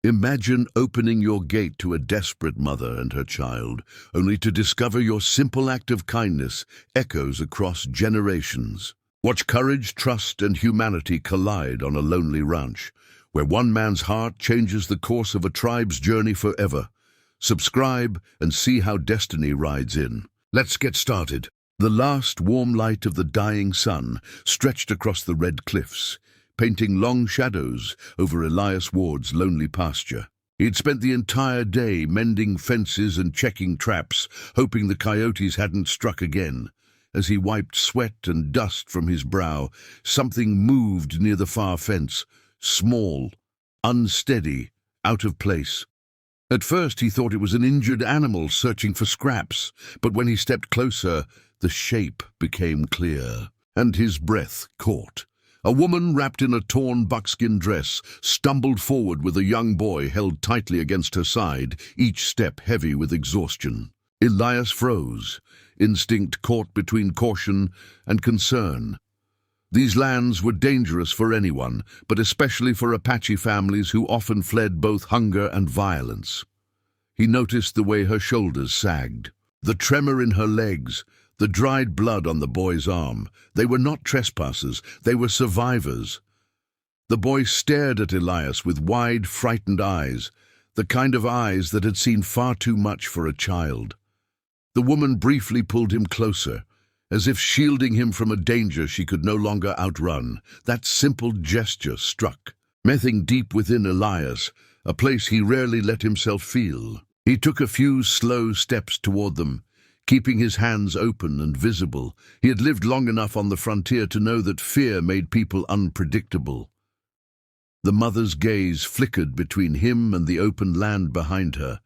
Imagine opening your gate to a desperate mother and her child, only to discover your simple act of kindness echoes across generations. Watch courage, trust, and humanity collide on a lonely ranch, where one man's heart changes the course of a tribe's journey forever. Subscribe and see how destiny rides in. Let's get started. The last warm light of the dying sun stretched across the red cliffs, painting long shadows over Elias Ward's lonely pasture. He'd spent the entire day mending fences and checking traps, hoping the coyotes hadn't struck again. As he wiped sweat and dust from his brow, something moved near the far fence, small, unsteady, out of place. At first he thought it was an injured animal searching for scraps, but when he stepped closer, the shape became clear, and his breath caught. A woman wrapped in a torn buckskin dress stumbled forward with a young boy held tightly against her side, each step heavy with exhaustion. Elias froze, instinct caught between caution and concern. These lands were dangerous for anyone, but especially for Apache families who often fled both hunger and violence. He noticed the way her shoulders sagged, the tremor in her legs, the dried blood on the boy's arm. They were not trespassers, they were survivors. The boy stared at Elias with wide, frightened eyes, the kind of eyes that had seen far too much for a child. The woman briefly pulled him closer, as if shielding him from a danger she could no longer outrun. That simple gesture struck, mething deep within Elias, a place he rarely let himself feel. He took a few slow steps toward them, keeping his hands open and visible. He had lived long enough on the frontier to know that fear made people unpredictable. The mother's gaze flickered between him and the open land behind her,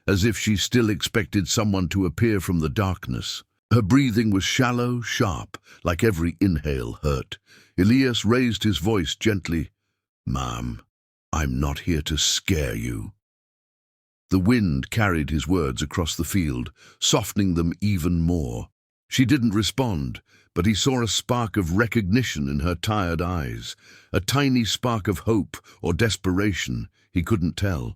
as if she still expected someone to appear from the darkness. Her breathing was shallow, sharp, like every inhale hurt. Elias raised his voice gently. "Ma'am, I'm not here to scare you." The wind carried his words across the field, softening them even more. She didn't respond, but he saw a spark of recognition in her tired eyes, a tiny spark of hope or desperation, he couldn't tell.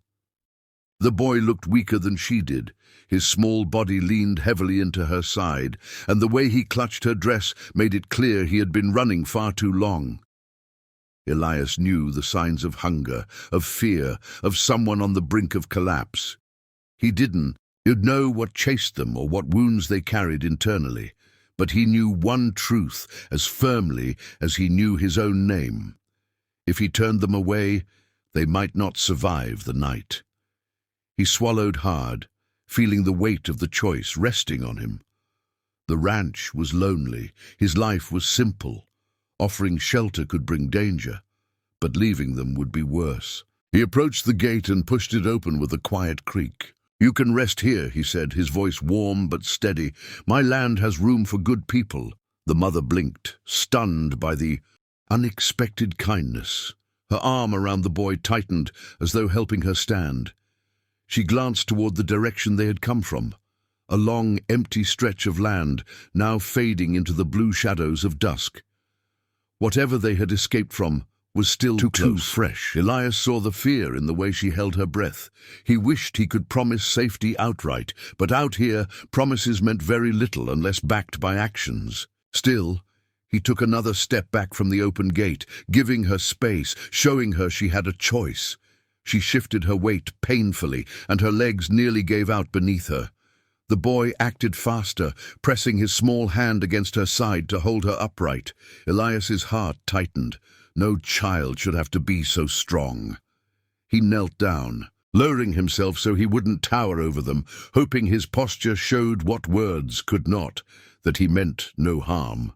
The boy looked weaker than she did. His small body leaned heavily into her side, and the way he clutched her dress made it clear he had been running far too long. Elias knew the signs of hunger, of fear, of someone on the brink of collapse. He didn't know what chased them or what wounds they carried internally, but he knew one truth as firmly as he knew his own name. If he turned them away, they might not survive the night. He swallowed hard, feeling the weight of the choice resting on him. The ranch was lonely, his life was simple. Offering shelter could bring danger, but leaving them would be worse. He approached the gate and pushed it open with a quiet creak. "You can rest here," he said, his voice warm but steady. "My land has room for good people." The mother blinked, stunned by the unexpected kindness. Her arm around the boy tightened, as though helping her stand. She glanced toward the direction they had come from, a long, empty stretch of land, now fading into the blue shadows of dusk. Whatever they had escaped from was still too fresh. Elias saw the fear in the way she held her breath. He wished he could promise safety outright, but out here, promises meant very little unless backed by actions. Still, he took another step back from the open gate, giving her space, showing her she had a choice. She shifted her weight painfully, and her legs nearly gave out beneath her. The boy acted faster, pressing his small hand against her side to hold her upright. Elias's heart tightened. No child should have to be so strong. He knelt down, lowering himself so he wouldn't tower over them, hoping his posture showed what words could not, that he meant no harm.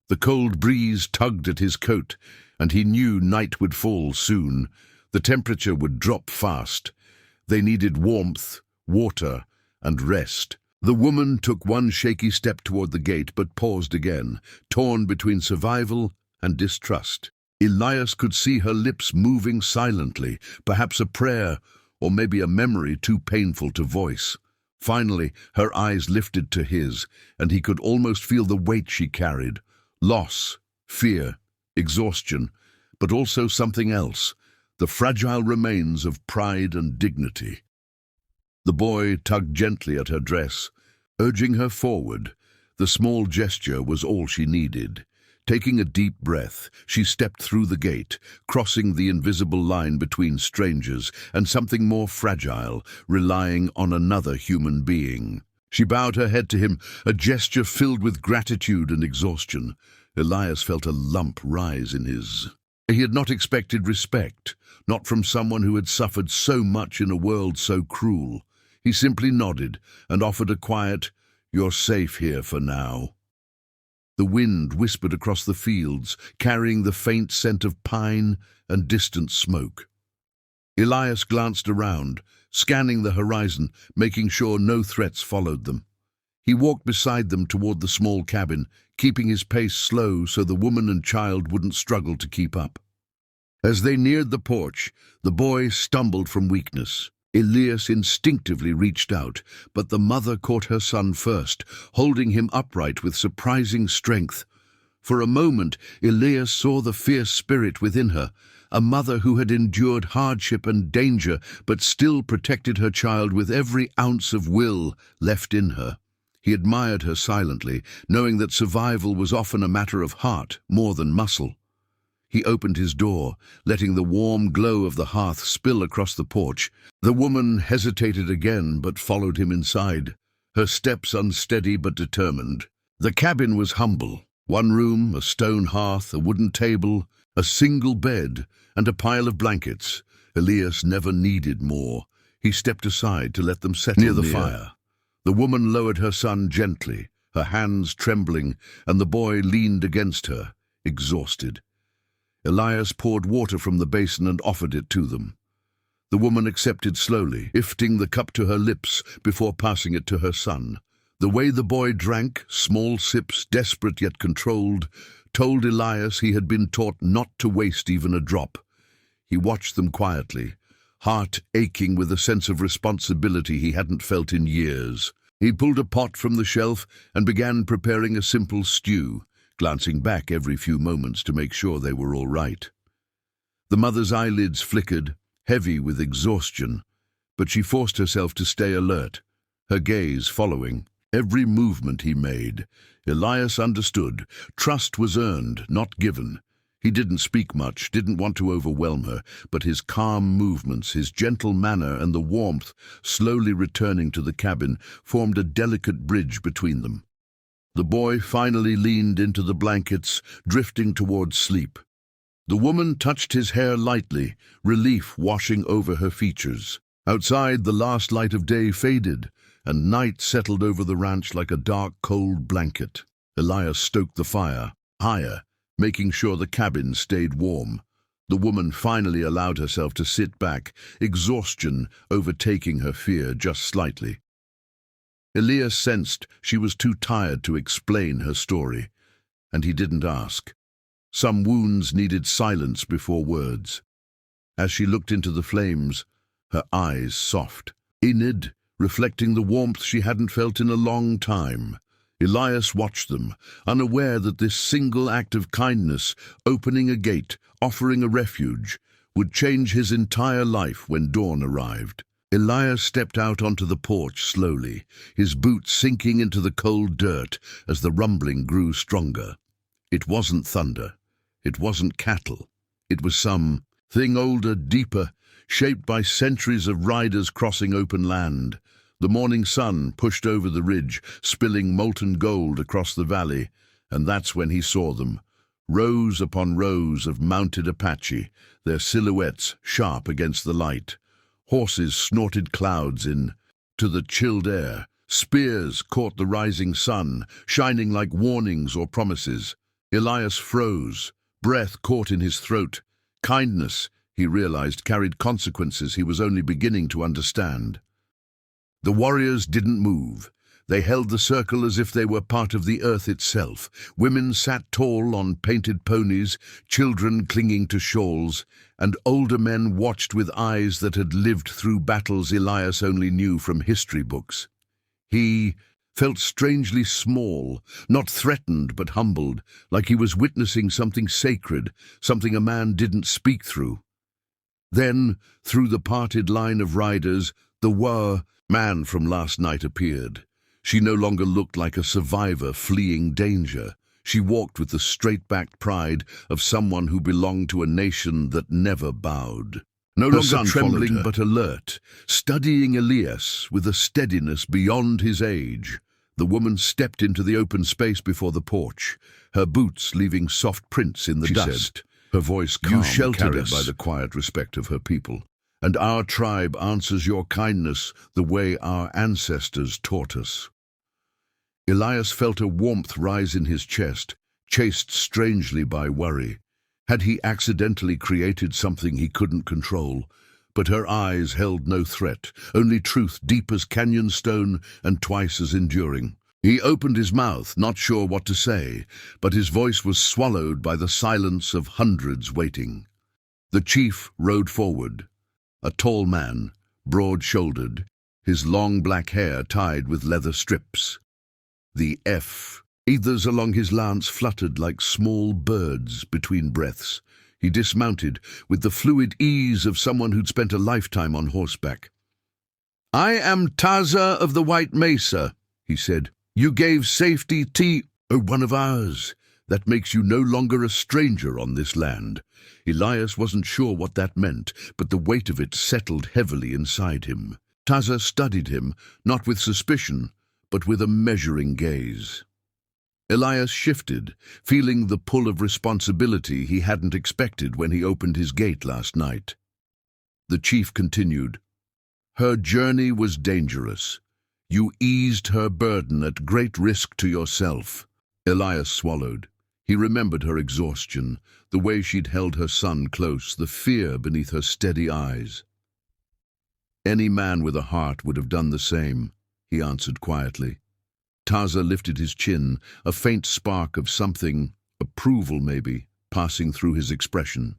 The cold breeze tugged at his coat, and he knew night would fall soon. The temperature would drop fast. They needed warmth, water, and rest. The woman took one shaky step toward the gate, but paused again, torn between survival and distrust. Elias could see her lips moving silently, perhaps a prayer, or maybe a memory too painful to voice. Finally, her eyes lifted to his, and he could almost feel the weight she carried. Loss, fear, exhaustion, but also something else. the fragile remains of pride and dignity. The boy tugged gently at her dress, urging her forward. The small gesture was all she needed. Taking a deep breath, she stepped through the gate, crossing the invisible line between strangers and something more fragile, relying on another human being. She bowed her head to him, a gesture filled with gratitude and exhaustion. Elias felt a lump rise in his. He had not expected respect, not from someone who had suffered so much in a world so cruel. He simply nodded and offered a quiet, "You're safe here for now." The wind whispered across the fields, carrying the faint scent of pine and distant smoke. Elias glanced around, scanning the horizon, making sure no threats followed them. He walked beside them toward the small cabin, keeping his pace slow so the woman and child wouldn't struggle to keep up. As they neared the porch, the boy stumbled from weakness. Elias instinctively reached out, but the mother caught her son first, holding him upright with surprising strength. For a moment, Elias saw the fierce spirit within her, a mother who had endured hardship and danger, but still protected her child with every ounce of will left in her. He admired her silently, knowing that survival was often a matter of heart more than muscle. He opened his door, letting the warm glow of the hearth spill across the porch. The woman hesitated again, but followed him inside, her steps unsteady but determined. The cabin was humble. One room, a stone hearth, a wooden table, a single bed, and a pile of blankets. Elias never needed more. He stepped aside to let them settle near the fire. The woman lowered her son gently, her hands trembling, and the boy leaned against her, exhausted. Elias poured water from the basin and offered it to them. The woman accepted slowly, lifting the cup to her lips before passing it to her son. The way the boy drank, small sips, desperate yet controlled, told Elias he had been taught not to waste even a drop. He watched them quietly, heart aching with a sense of responsibility he hadn't felt in years. He pulled a pot from the shelf and began preparing a simple stew, glancing back every few moments to make sure they were all right. The mother's eyelids flickered, heavy with exhaustion, but she forced herself to stay alert, her gaze following every movement he made. Elias understood. Trust was earned, not given. He didn't speak much, didn't want to overwhelm her, but his calm movements, his gentle manner, and the warmth slowly returning to the cabin formed a delicate bridge between them. The boy finally leaned into the blankets, drifting towards sleep. The woman touched his hair lightly, relief washing over her features. Outside, the last light of day faded, and night settled over the ranch like a dark, cold blanket. Elias stoked the fire, higher, making sure the cabin stayed warm. The woman finally allowed herself to sit back, exhaustion overtaking her fear just slightly. Elias sensed she was too tired to explain her story, and he didn't ask. Some wounds needed silence before words. As she looked into the flames, her eyes soft, inward, reflecting the warmth she hadn't felt in a long time. Elias watched them, unaware that this single act of kindness, opening a gate, offering a refuge, would change his entire life when dawn arrived. Elias stepped out onto the porch slowly, his boots sinking into the cold dirt as the rumbling grew stronger. It wasn't thunder. It wasn't cattle. It was something older, deeper, shaped by centuries of riders crossing open land. The morning sun pushed over the ridge, spilling molten gold across the valley, and that's when he saw them. Rows upon rows of mounted Apache, their silhouettes sharp against the light. Horses snorted clouds into the chilled air. Spears caught the rising sun, shining like warnings or promises. Elias froze, breath caught in his throat. Kindness, he realized, carried consequences he was only beginning to understand. The warriors didn't move. They held the circle as if they were part of the earth itself. Women sat tall on painted ponies, children clinging to shawls, and older men watched with eyes that had lived through battles Elias only knew from history books. He felt strangely small, not threatened but humbled, like he was witnessing something sacred, something a man didn't speak through. Then, through the parted line of riders, the man from last night appeared. She no longer looked like a survivor fleeing danger. She walked with the straight-backed pride of someone who belonged to a nation that never bowed. No longer trembling but alert, studying Elias with a steadiness beyond his age. The woman stepped into the open space before the porch, her boots leaving soft prints in the dust. Said, her voice calm, "You sheltered us by the quiet respect of her people, and our tribe answers your kindness the way our ancestors taught us." Elias felt a warmth rise in his chest, chased strangely by worry. Had he accidentally created something he couldn't control? But her eyes held no threat, only truth deep as canyon stone and twice as enduring. He opened his mouth, not sure what to say, but his voice was swallowed by the silence of hundreds waiting. The chief rode forward, a tall man, broad-shouldered, his long black hair tied with leather strips. The feathers along his lance fluttered like small birds between breaths. He dismounted with the fluid ease of someone who'd spent a lifetime on horseback. "I am Taza of the White Mesa," he said. "You gave safety to one of ours. That makes you no longer a stranger on this land." Elias wasn't sure what that meant, but the weight of it settled heavily inside him. Taza studied him, not with suspicion, but with a measuring gaze. Elias shifted, feeling the pull of responsibility he hadn't expected when he opened his gate last night. The chief continued, "Her journey was dangerous. You eased her burden at great risk to yourself." Elias swallowed. He remembered her exhaustion, the way she'd held her son close, the fear beneath her steady eyes. "Any man with a heart would have done the same," he answered quietly. Taza lifted his chin, a faint spark of something, approval maybe, passing through his expression.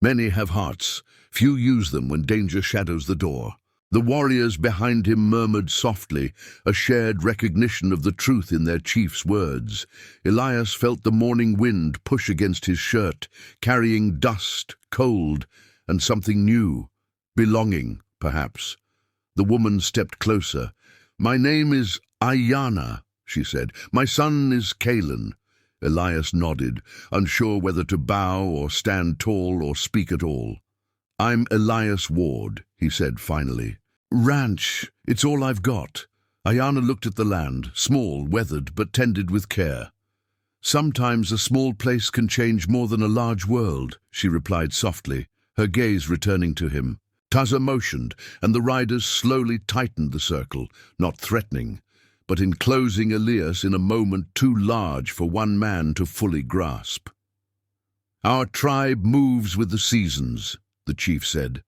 "Many have hearts. Few use them when danger shadows the door." The warriors behind him murmured softly, a shared recognition of the truth in their chief's words. Elias felt the morning wind push against his shirt, carrying dust, cold, and something new. Belonging, perhaps. The woman stepped closer. "My name is Ayana," she said. "My son is Kalen." Elias nodded, unsure whether to bow or stand tall or speak at all. "I'm Elias Ward," he said finally. "Ranch, it's all I've got." Ayana looked at the land, small, weathered, but tended with care. "Sometimes a small place can change more than a large world," she replied softly, her gaze returning to him. Taza motioned, and the riders slowly tightened the circle, not threatening, but enclosing Elias in a moment too large for one man to fully grasp. "Our tribe moves with the seasons," the chief said.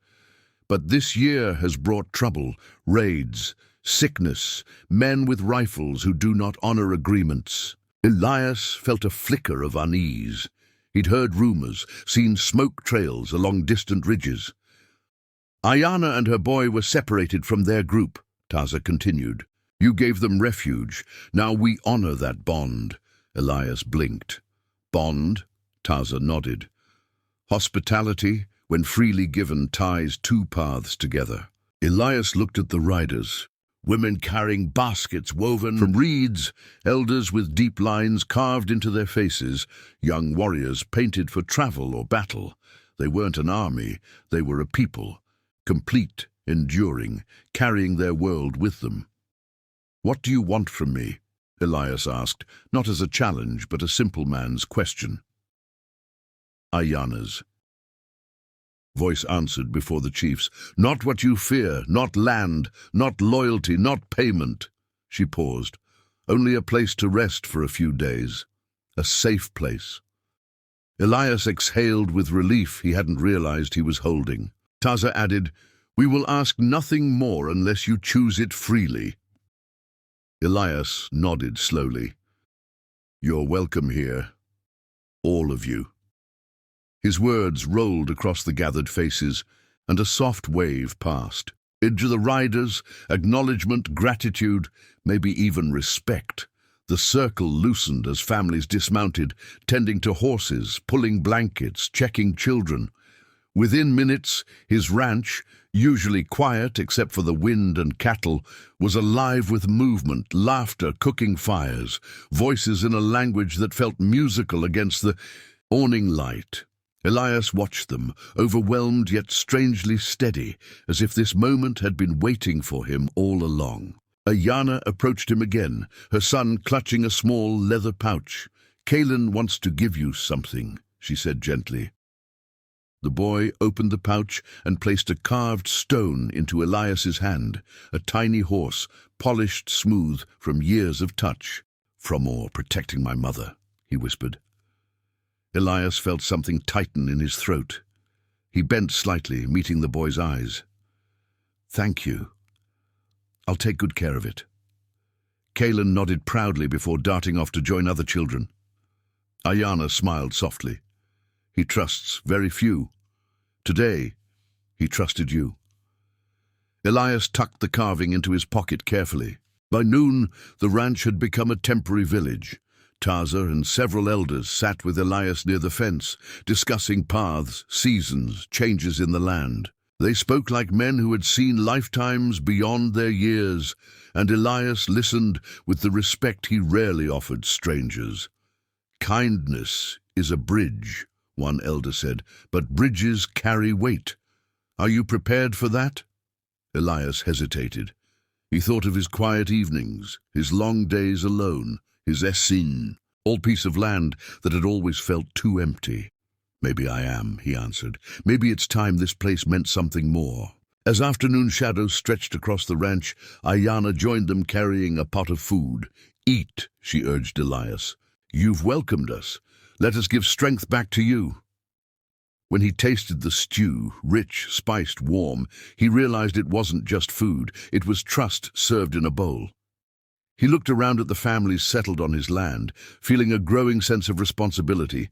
"But this year has brought trouble, raids, sickness, men with rifles who do not honor agreements." Elias felt a flicker of unease. He'd heard rumors, seen smoke trails along distant ridges. "Ayana and her boy were separated from their group," Taza continued. "You gave them refuge. Now we honor that bond." Elias blinked. "Bond?" Taza nodded. "Hospitality, when freely given, ties two paths together." Elias looked at the riders. Women carrying baskets woven from reeds, elders with deep lines carved into their faces, young warriors painted for travel or battle. They weren't an army, they were a people, complete, enduring, carrying their world with them. "What do you want from me?" Elias asked, not as a challenge, but a simple man's question. "Ayana's," voice answered before the chief's. "Not what you fear, not land, not loyalty, not payment." She paused. "Only a place to rest for a few days. A safe place." Elias exhaled with relief he hadn't realized he was holding. Taza added, "We will ask nothing more unless you choose it freely." Elias nodded slowly. "You're welcome here. All of you." His words rolled across the gathered faces, and a soft wave passed. Into the riders, acknowledgement, gratitude, maybe even respect. The circle loosened as families dismounted, tending to horses, pulling blankets, checking children. Within minutes, his ranch, usually quiet except for the wind and cattle, was alive with movement, laughter, cooking fires, voices in a language that felt musical against the awning light. Elias watched them, overwhelmed yet strangely steady, as if this moment had been waiting for him all along. Ayana approached him again, her son clutching a small leather pouch. "Kalen wants to give you something," she said gently. The boy opened the pouch and placed a carved stone into Elias's hand, a tiny horse, polished smooth from years of touch. "From or protecting my mother," he whispered. Elias felt something tighten in his throat. He bent slightly, meeting the boy's eyes. "Thank you. I'll take good care of it." Kalen nodded proudly before darting off to join other children. Ayana smiled softly. "He trusts very few. Today, he trusted you." Elias tucked the carving into his pocket carefully. By noon, the ranch had become a temporary village. Taza and several elders sat with Elias near the fence, discussing paths, seasons, changes in the land. They spoke like men who had seen lifetimes beyond their years, and Elias listened with the respect he rarely offered strangers. "Kindness is a bridge," one elder said, "but bridges carry weight. Are you prepared for that?" Elias hesitated. He thought of his quiet evenings, his long days alone, his Essin, all piece of land that had always felt too empty. "Maybe I am," he answered. "Maybe it's time this place meant something more." As afternoon shadows stretched across the ranch, Ayana joined them carrying a pot of food. "Eat," she urged Elias. "You've welcomed us. Let us give strength back to you." When he tasted the stew, rich, spiced, warm, he realized it wasn't just food, it was trust served in a bowl. He looked around at the families settled on his land, feeling a growing sense of responsibility.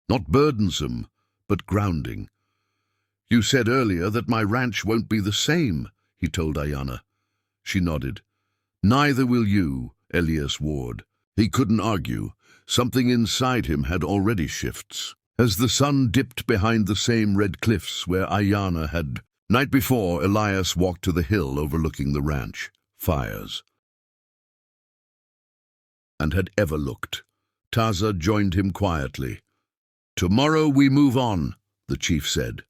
Not burdensome, but grounding. "You said earlier that my ranch won't be the same," he told Ayana. She nodded. "Neither will you," Elias Ward. He couldn't argue. Something inside him had already shifts. As the sun dipped behind the same red cliffs where Ayana had... Night before, Elias walked to the hill overlooking the ranch. Fires. And had ever looked. Taza joined him quietly. "Tomorrow we move on," the chief said.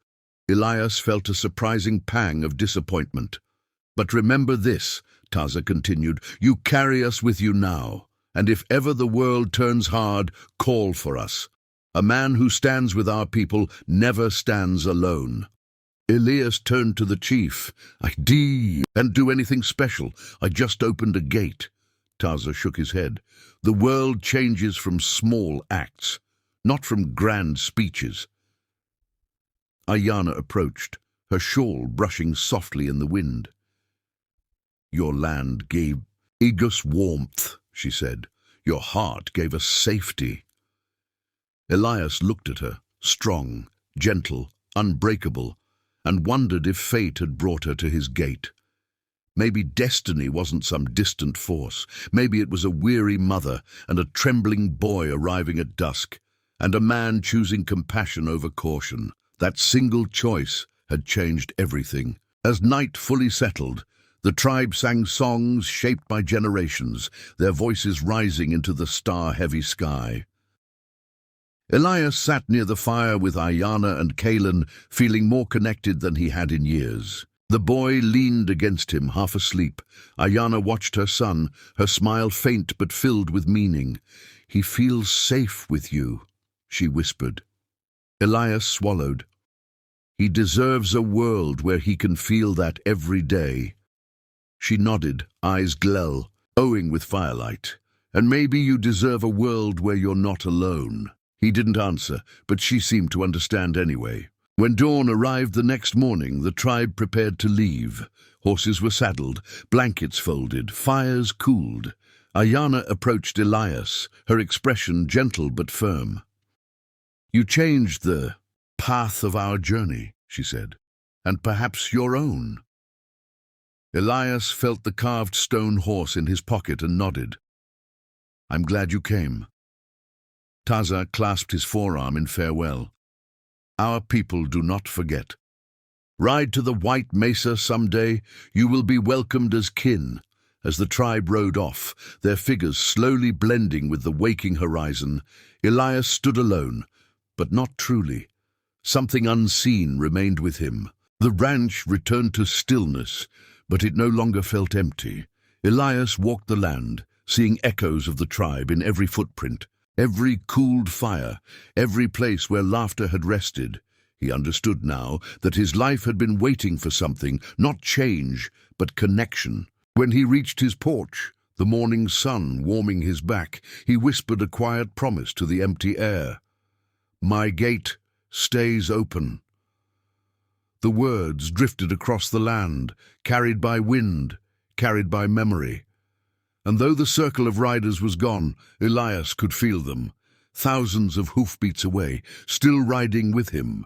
Elias felt a surprising pang of disappointment. "But remember this," Taza continued, "you carry us with you now. And if ever the world turns hard, call for us. A man who stands with our people never stands alone." Elias turned to the chief. "I didn't do anything special. I just opened a gate." Taza shook his head. "The world changes from small acts, not from grand speeches." Ayana approached, her shawl brushing softly in the wind. "Your land gave us warmth," she said. "Your heart gave us safety." Elias looked at her, strong, gentle, unbreakable, and wondered if fate had brought her to his gate. Maybe destiny wasn't some distant force. Maybe it was a weary mother and a trembling boy arriving at dusk, and a man choosing compassion over caution. That single choice had changed everything. As night fully settled, the tribe sang songs shaped by generations, their voices rising into the star-heavy sky. Elias sat near the fire with Ayana and Kalen, feeling more connected than he had in years. The boy leaned against him, half asleep. Ayana watched her son, her smile faint but filled with meaning. "He feels safe with you," she whispered. Elias swallowed. "He deserves a world where he can feel that every day." She nodded, eyes glowing with firelight. "And maybe you deserve a world where you're not alone." He didn't answer, but she seemed to understand anyway. When dawn arrived the next morning, the tribe prepared to leave. Horses were saddled, blankets folded, fires cooled. Ayana approached Elias, her expression gentle but firm. "You changed the path of our journey," she said, "and perhaps your own." Elias felt the carved stone horse in his pocket and nodded. "I'm glad you came." Taza clasped his forearm in farewell. Our people do not forget. Ride to the White Mesa someday, you will be welcomed as kin. As the tribe rode off, their figures slowly blending with the waking horizon, Elias stood alone, but not truly. Something unseen remained with him. The ranch returned to stillness, but it no longer felt empty. Elias walked the land, seeing echoes of the tribe in every footprint, every cooled fire, every place where laughter had rested. He understood now that his life had been waiting for something, not change, but connection. When he reached his porch, the morning sun warming his back, he whispered a quiet promise to the empty air. "My gate stays open." The words drifted across the land, carried by wind, carried by memory. And though the circle of riders was gone, Elias could feel them, thousands of hoofbeats away, still riding with him.